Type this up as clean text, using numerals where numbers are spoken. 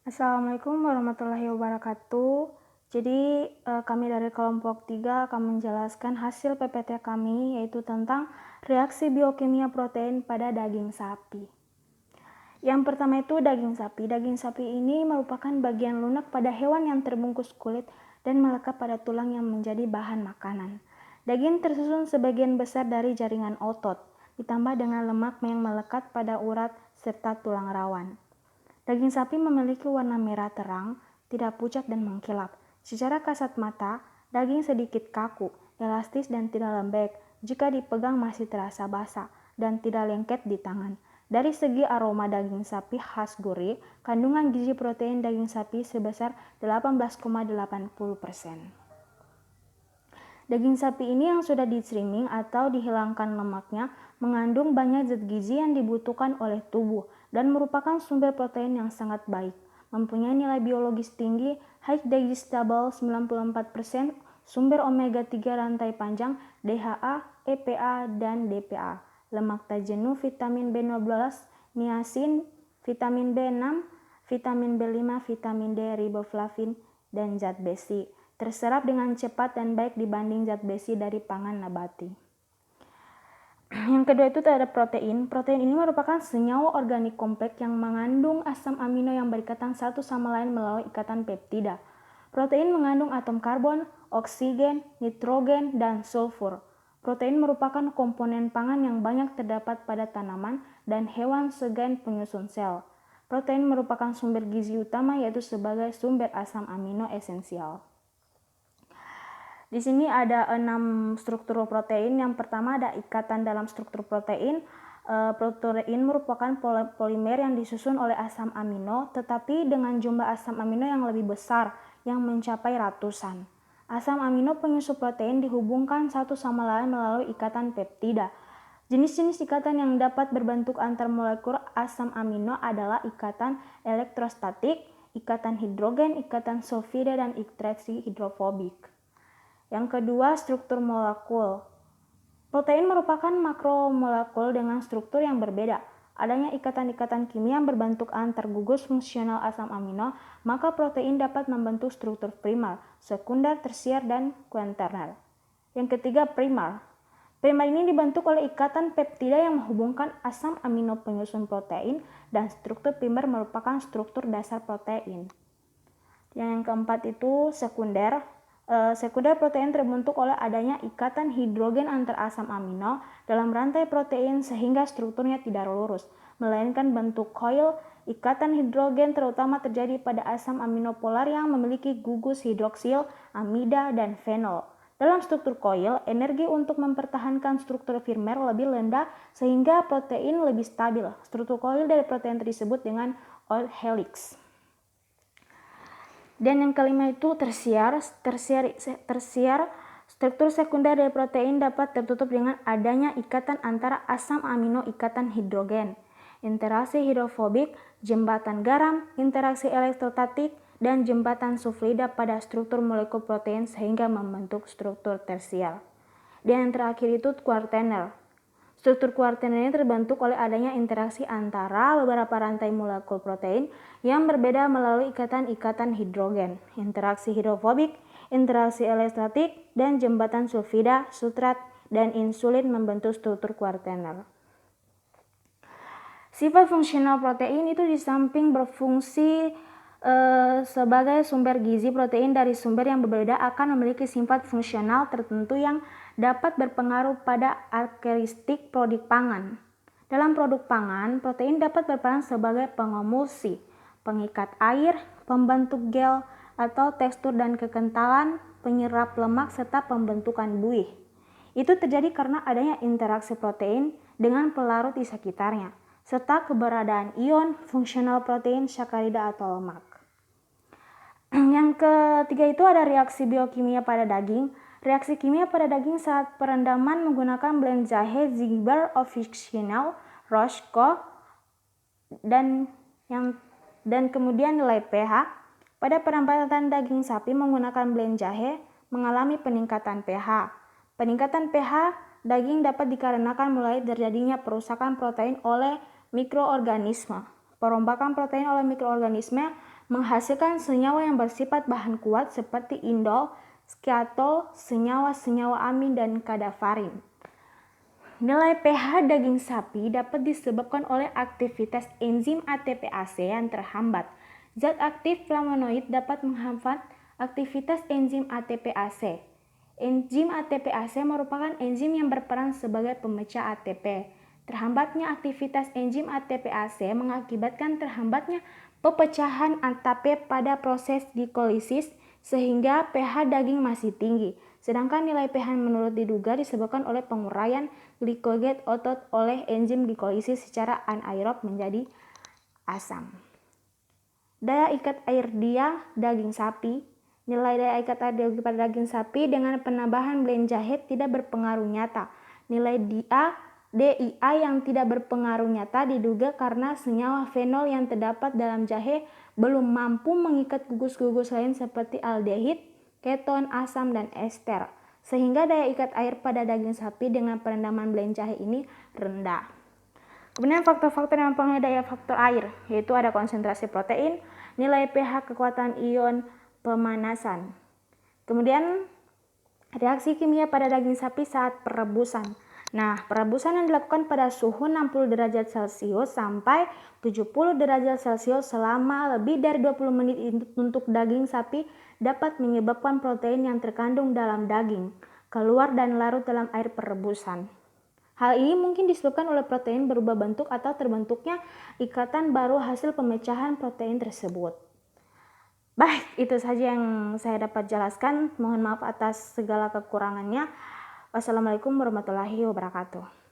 Assalamualaikum warahmatullahi wabarakatuh. Jadi kami dari kelompok 3 akan menjelaskan hasil PPT kami, yaitu tentang reaksi biokimia protein pada daging sapi. Yang pertama itu daging sapi. Daging sapi ini merupakan bagian lunak pada hewan yang terbungkus kulit dan melekat pada tulang yang menjadi bahan makanan. Daging tersusun sebagian besar dari jaringan otot, ditambah dengan lemak yang melekat pada urat serta tulang rawan. Daging sapi memiliki warna merah terang, tidak pucat dan mengkilap. Secara kasat mata, daging sedikit kaku, elastis dan tidak lembek. Jika dipegang masih terasa basah dan tidak lengket di tangan. Dari segi aroma daging sapi khas gurih, kandungan gizi protein daging sapi sebesar 18,80%. Daging sapi ini yang sudah di-trimming atau dihilangkan lemaknya mengandung banyak zat gizi yang dibutuhkan oleh tubuh dan merupakan sumber protein yang sangat baik. Mempunyai nilai biologis tinggi, high digestible 94%, sumber omega 3 rantai panjang, DHA, EPA, dan DPA, lemak tak jenuh, vitamin B12, niacin, vitamin B6, vitamin B5, vitamin D, riboflavin, dan zat besi. Terserap dengan cepat dan baik dibanding zat besi dari pangan nabati. Yang kedua itu terhadap protein. Protein ini merupakan senyawa organik kompleks yang mengandung asam amino yang berikatan satu sama lain melalui ikatan peptida. Protein mengandung atom karbon, oksigen, nitrogen, dan sulfur. Protein merupakan komponen pangan yang banyak terdapat pada tanaman dan hewan sebagai penyusun sel. Protein merupakan sumber gizi utama yaitu sebagai sumber asam amino esensial. Di sini ada 6 struktur protein. Yang pertama ada ikatan dalam struktur protein. Protein merupakan polimer yang disusun oleh asam amino, tetapi dengan jumlah asam amino yang lebih besar, yang mencapai ratusan. Asam amino penyusun protein dihubungkan satu sama lain melalui ikatan peptida. Jenis-jenis ikatan yang dapat berbentuk antar molekul asam amino adalah ikatan elektrostatik, ikatan hidrogen, ikatan sulfida, dan interaksi hidrofobik. Yang kedua, struktur molekul. Protein merupakan makromolekul dengan struktur yang berbeda. Adanya ikatan-ikatan kimia yang berbentuk antar gugus fungsional asam amino, maka protein dapat membentuk struktur primer, sekunder, tersier, dan kuaterner. Yang ketiga, primer. Primer ini dibentuk oleh ikatan peptida yang menghubungkan asam amino penyusun protein, dan struktur primer merupakan struktur dasar protein. Yang keempat itu sekunder. Sekunder protein terbentuk oleh adanya ikatan hidrogen antar asam amino dalam rantai protein sehingga strukturnya tidak lurus, melainkan bentuk coil. Ikatan hidrogen terutama terjadi pada asam amino polar yang memiliki gugus hidroksil, amida, dan fenol. Dalam struktur coil, energi untuk mempertahankan struktur primer lebih rendah sehingga protein lebih stabil. Struktur coil dari protein disebut dengan oil helix. Dan yang kelima itu tersier. Struktur sekunder dari protein dapat tertutup dengan adanya ikatan antara asam amino ikatan hidrogen, interaksi hidrofobik, jembatan garam, interaksi elektrostatik, dan jembatan sulfida pada struktur molekul protein sehingga membentuk struktur tersier. Dan yang terakhir itu kuaterner. Struktur kuaterner ini terbentuk oleh adanya interaksi antara beberapa rantai molekul protein yang berbeda melalui ikatan-ikatan hidrogen, interaksi hidrofobik, interaksi elektrostatik, dan jembatan sulfida, sutrat, dan insulin membentuk struktur kuaterner. Sifat fungsional protein itu di samping berfungsi sebagai sumber gizi, protein dari sumber yang berbeda akan memiliki sifat fungsional tertentu yang dapat berpengaruh pada karakteristik produk pangan. Dalam produk pangan, protein dapat berperan sebagai pengemulsi, pengikat air, pembentuk gel atau tekstur dan kekentalan, penyerap lemak, serta pembentukan buih. Itu terjadi karena adanya interaksi protein dengan pelarut di sekitarnya, serta keberadaan ion fungsional protein, sakarida atau lemak. Yang ketiga itu ada reaksi biokimia pada daging. Reaksi kimia pada daging saat perendaman menggunakan blend jahe, Ziegler Officinaal, Roscoe, dan kemudian nilai pH. Pada perendaman daging sapi menggunakan blend jahe mengalami peningkatan pH. Peningkatan pH daging dapat dikarenakan mulai terjadinya perusakan protein oleh mikroorganisme. Perombakan protein oleh mikroorganisme menghasilkan senyawa yang bersifat bahan kuat seperti indol, skiatol, senyawa-senyawa amin, dan kadafarin. Nilai pH daging sapi dapat disebabkan oleh aktivitas enzim ATPase yang terhambat. Zat aktif flavonoid dapat menghambat aktivitas enzim ATPase. Enzim ATPase merupakan enzim yang berperan sebagai pemecah ATP. Terhambatnya aktivitas enzim ATPase mengakibatkan terhambatnya pepecahan ATP pada proses glikolisis sehingga pH daging masih tinggi. Sedangkan nilai pH menurut diduga disebabkan oleh penguraian glikogen otot oleh enzim glikolisis secara anaerob menjadi asam. Daya ikat air dia daging sapi. Nilai daya ikat air pada daging sapi dengan penambahan blend jahe tidak berpengaruh nyata. Nilai DIA yang tidak berpengaruh nyata diduga karena senyawa fenol yang terdapat dalam jahe belum mampu mengikat gugus-gugus lain seperti aldehid, keton, asam, dan ester, sehingga daya ikat air pada daging sapi dengan perendaman blend jahe ini rendah. Kemudian faktor-faktor yang mempengaruhi daya faktor air, yaitu ada konsentrasi protein, nilai pH, kekuatan ion, pemanasan. Kemudian reaksi kimia pada daging sapi saat perebusan. Nah, perebusan yang dilakukan pada suhu 60 derajat Celcius sampai 70 derajat Celcius selama lebih dari 20 menit untuk daging sapi dapat menyebabkan protein yang terkandung dalam daging keluar dan larut dalam air perebusan. Hal ini mungkin disebabkan oleh protein berubah bentuk atau terbentuknya ikatan baru hasil pemecahan protein tersebut. Baik, itu saja yang saya dapat jelaskan. Mohon maaf atas segala kekurangannya. Wassalamualaikum warahmatullahi wabarakatuh.